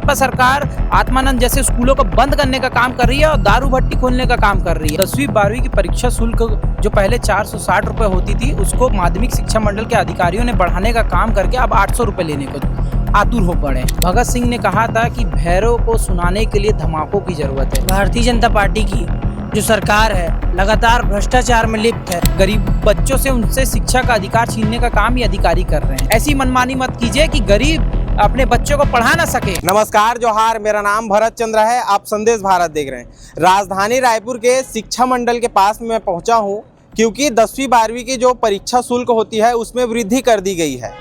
भाजपा सरकार आत्मानंद जैसे स्कूलों को बंद करने का काम कर रही है और दारू भट्टी खोलने का काम कर रही है। 10वीं 12वीं की परीक्षा शुल्क जो पहले 460 रुपये होती थी, उसको माध्यमिक शिक्षा मंडल के अधिकारियों ने बढ़ाने का काम करके अब 800 रुपये लेने को आतुर हो पड़े। भगत सिंह ने कहा था कि भैरव को सुनाने के लिए धमाकों की जरूरत है। भारतीय जनता पार्टी की जो सरकार है लगातार भ्रष्टाचार में लिप्त है। गरीब बच्चों से उनसे शिक्षा का अधिकार छीनने का काम ये अधिकारी कर रहे हैं। ऐसी मनमानी मत कीजिए कि गरीब अपने बच्चों को पढ़ा ना सके। नमस्कार, जोहार, मेरा नाम भरत चंद्र है। आप संदेश भारत देख रहे हैं। राजधानी रायपुर के शिक्षा मंडल के पास मैं पहुंचा हूं क्योंकि 10वीं 12वीं की जो परीक्षा शुल्क होती है उसमें वृद्धि कर दी गई है।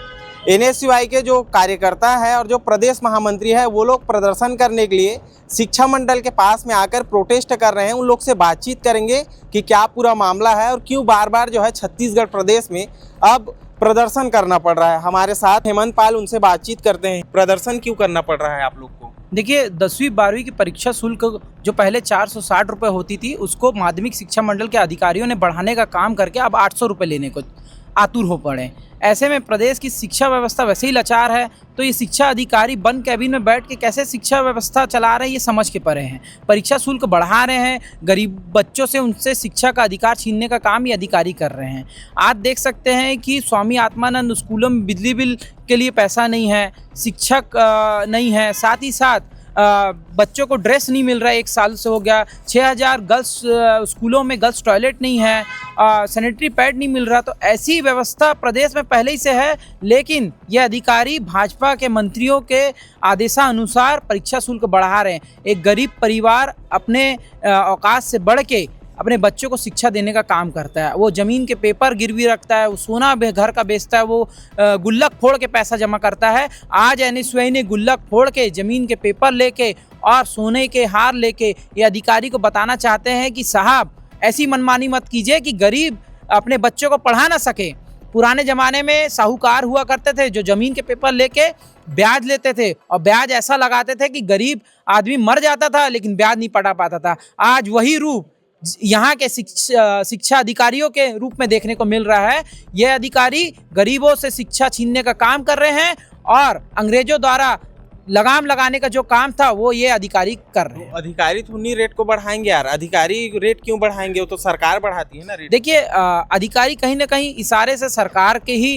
NSUI के जो कार्यकर्ता है और जो प्रदेश महामंत्री है वो लोग प्रदर्शन करने के लिए शिक्षा मंडल के पास में आकर प्रोटेस्ट कर रहे हैं। उन लोग से बातचीत करेंगे कि क्या पूरा मामला है और क्यों बार बार जो है छत्तीसगढ़ प्रदेश में अब प्रदर्शन करना पड़ रहा है। हमारे साथ हेमंत पाल, उनसे बातचीत करते हैं। प्रदर्शन क्यों करना पड़ रहा है आप लोग को? देखिए, 10वीं 12वीं की परीक्षा शुल्क जो पहले 460 रुपये होती थी, उसको माध्यमिक शिक्षा मंडल के अधिकारियों ने बढ़ाने का काम करके अब 800 रुपये लेने को आतुर हो पड़े। ऐसे में प्रदेश की शिक्षा व्यवस्था वैसे ही लाचार है, तो ये शिक्षा अधिकारी बंद कैबिन में बैठ के कैसे शिक्षा व्यवस्था चला रहे हैं ये समझ के परे हैं। परीक्षा शुल्क बढ़ा रहे हैं, गरीब बच्चों से उनसे शिक्षा का अधिकार छीनने का काम ये अधिकारी कर रहे हैं। आज देख सकते हैं कि स्वामी आत्मानंद स्कूलों में बिजली बिल के लिए पैसा नहीं है, शिक्षक नहीं है, साथ ही साथ बच्चों को ड्रेस नहीं मिल रहा है। 1 साल से हो गया। 6000 गर्ल्स स्कूलों में गर्ल्स टॉयलेट नहीं है, सैनिटरी पैड नहीं मिल रहा। तो ऐसी व्यवस्था प्रदेश में पहले ही से है, लेकिन ये अधिकारी भाजपा के मंत्रियों के आदेशानुसार परीक्षा शुल्क बढ़ा रहे हैं। एक गरीब परिवार अपने औकात से बढ़ के अपने बच्चों को शिक्षा देने का काम करता है। वो ज़मीन के पेपर गिरवी रखता है, वो सोना घर का बेचता है, वो गुल्लक फोड़ के पैसा जमा करता है। आज NSUI ने गुल्लक फोड़ के ज़मीन के पेपर लेके और सोने के हार लेके ये अधिकारी को बताना चाहते हैं कि साहब, ऐसी मनमानी मत कीजिए कि गरीब अपने बच्चों को पढ़ा ना सके। पुराने ज़माने में साहूकार हुआ करते थे जो ज़मीन के पेपर लेके ब्याज लेते थे और ब्याज ऐसा लगाते थे कि गरीब आदमी मर जाता था लेकिन ब्याज नहीं पटा पाता था। आज वही रूप यहाँ के शिक्षा अधिकारियों के रूप में देखने को मिल रहा है। ये अधिकारी गरीबों से शिक्षा छीनने का काम कर रहे हैं और अंग्रेजों द्वारा लगाम लगाने का जो काम था वो ये अधिकारी कर रहे हैं। अधिकारी तो उन्हीं रेट को बढ़ाएंगे यार। अधिकारी रेट क्यों बढ़ाएंगे? वो तो सरकार बढ़ाती है ना रेट। देखिए, अधिकारी कहीं ना कहीं इशारे से सरकार के ही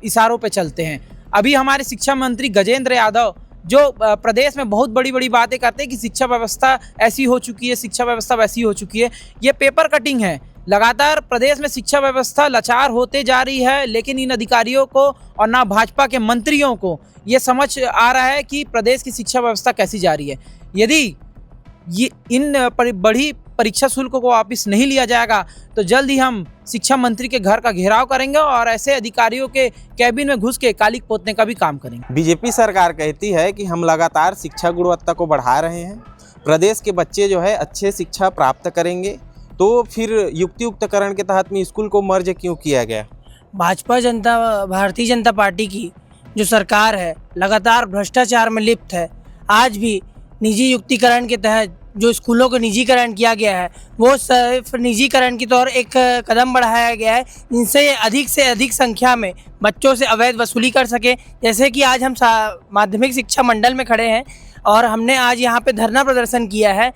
इशारों पे चलते हैं। अभी हमारे शिक्षा मंत्री गजेंद्र यादव जो प्रदेश में बहुत बड़ी बड़ी बातें करते हैं कि शिक्षा व्यवस्था ऐसी हो चुकी है, शिक्षा व्यवस्था वैसी हो चुकी है, ये पेपर कटिंग है। लगातार प्रदेश में शिक्षा व्यवस्था लाचार होते जा रही है, लेकिन इन अधिकारियों को और ना भाजपा के मंत्रियों को ये समझ आ रहा है कि प्रदेश की शिक्षा व्यवस्था कैसी जा रही है। यदि ये इन बड़ी परीक्षा शुल्क को वापस नहीं लिया जाएगा तो जल्द ही हम शिक्षा मंत्री के घर का घेराव करेंगे और ऐसे अधिकारियों के कैबिन में घुस के कालिक पोतने का भी काम करेंगे। बीजेपी सरकार कहती है कि हम लगातार शिक्षा गुणवत्ता को बढ़ा रहे हैं, प्रदेश के बच्चे जो है अच्छे शिक्षा प्राप्त करेंगे, तो फिर युक्तियुक्तकरण के तहत में स्कूल को मर्ज क्यों किया गया? भारतीय जनता पार्टी की जो सरकार है लगातार भ्रष्टाचार में लिप्त है। आज भी निजी युक्तिकरण के तहत जो स्कूलों को निजीकरण किया गया है वो सिर्फ निजीकरण की तौर एक कदम बढ़ाया गया है, जिनसे अधिक से अधिक संख्या में बच्चों से अवैध वसूली कर सके। जैसे कि आज हम माध्यमिक शिक्षा मंडल में खड़े हैं और हमने आज यहाँ पे धरना प्रदर्शन किया है।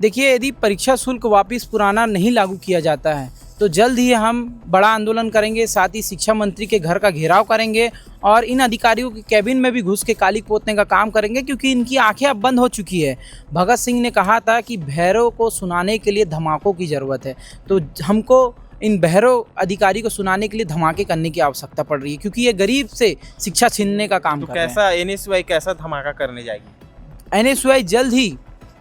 देखिए, यदि परीक्षा शुल्क वापस पुराना नहीं लागू किया जाता है तो जल्द ही हम बड़ा आंदोलन करेंगे, साथ ही शिक्षा मंत्री के घर का घेराव करेंगे और इन अधिकारियों के कैबिन में भी घुस के कालिक पोतने का काम करेंगे, क्योंकि इनकी आंखें अब बंद हो चुकी है। भगत सिंह ने कहा था कि भैरव को सुनाने के लिए धमाकों की ज़रूरत है, तो हमको इन भैरव अधिकारी को सुनाने के लिए धमाके करने की आवश्यकता पड़ रही है, क्योंकि ये गरीब से शिक्षा छीनने का काम कर रहे हैं। कैसा NSUI कैसा धमाका करने जाएगी? NSUI जल्द ही,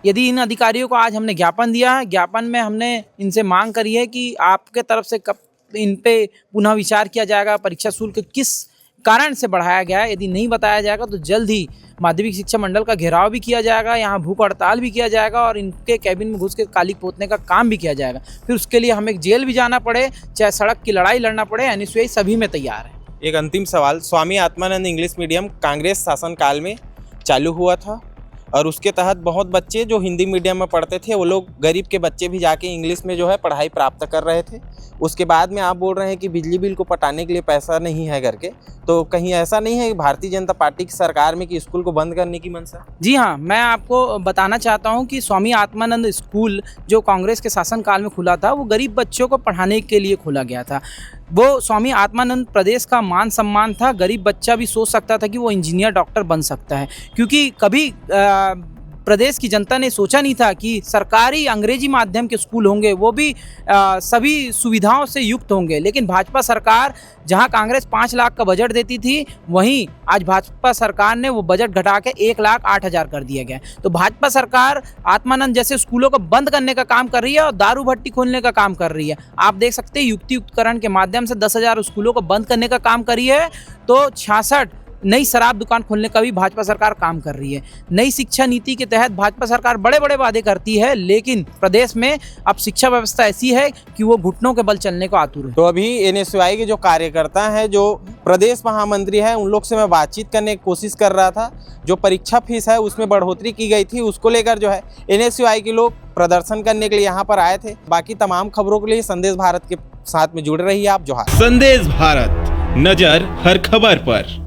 यदि इन अधिकारियों को आज हमने ज्ञापन दिया है, ज्ञापन में हमने इनसे मांग करी है कि आपके तरफ से कब इन पे पुनः विचार किया जाएगा, परीक्षा शुल्क किस कारण से बढ़ाया गया है। यदि नहीं बताया जाएगा तो जल्द ही माध्यमिक शिक्षा मंडल का घेराव भी किया जाएगा, यहाँ भूख हड़ताल भी किया जाएगा और इनके कैबिन में घुस के कालिक पोतने का काम भी किया जाएगा। फिर उसके लिए हमें जेल भी जाना पड़े, चाहे सड़क की लड़ाई लड़ना पड़े, NSUI सभी में तैयार है। एक अंतिम सवाल, स्वामी आत्मानंद इंग्लिश मीडियम कांग्रेस शासनकाल में चालू हुआ था और उसके तहत बहुत बच्चे जो हिंदी मीडियम में पढ़ते थे वो लोग, गरीब के बच्चे भी जाके इंग्लिश में जो है पढ़ाई प्राप्त कर रहे थे। उसके बाद में आप बोल रहे हैं कि बिजली बिल को पटाने के लिए पैसा नहीं है करके, तो कहीं ऐसा नहीं है कि भारतीय जनता पार्टी की सरकार में कि स्कूल को बंद करने की मंशा? जी हाँ, मैं आपको बताना चाहता हूँ कि स्वामी आत्मानंद स्कूल जो कांग्रेस के शासनकाल में खुला था, वो गरीब बच्चों को पढ़ाने के लिए खोला गया था। वो स्वामी आत्मानंद प्रदेश का मान सम्मान था। गरीब बच्चा भी सोच सकता था कि वो इंजीनियर, डॉक्टर बन सकता है, क्योंकि कभी प्रदेश की जनता ने सोचा नहीं था कि सरकारी अंग्रेजी माध्यम के स्कूल होंगे, वो भी सभी सुविधाओं से युक्त होंगे। लेकिन भाजपा सरकार, जहां कांग्रेस 5 लाख का बजट देती थी, वहीं आज भाजपा सरकार ने वो बजट घटा के 1,08,000 कर दिया गया। तो भाजपा सरकार आत्मानंद जैसे स्कूलों को बंद करने का काम कर रही है और दारू भट्टी खोलने का काम कर रही है। आप देख सकते हैं युक्तियुक्तकरण के माध्यम से 10,000 स्कूलों को बंद करने का काम करी है, तो 66 नई शराब दुकान खोलने का भी भाजपा सरकार काम कर रही है। नई शिक्षा नीति के तहत भाजपा सरकार बड़े बड़े वादे करती है, लेकिन प्रदेश में अब शिक्षा व्यवस्था ऐसी है कि वो घुटनों के बल चलने को आतुर है। तो अभी एनएसयूआई के जो कार्यकर्ता हैं, जो प्रदेश महामंत्री हैं, उन लोग से मैं बातचीत करने की कोशिश कर रहा था। जो परीक्षा फीस है उसमें बढ़ोतरी की गई थी, उसको लेकर जो है एनएसयूआई के लोग प्रदर्शन करने के लिए यहाँ पर आए थे। बाकी तमाम खबरों के लिए संदेश भारत के साथ में जुड़े रहिए आप। जोहार। संदेश भारत, नजर हर खबर पर।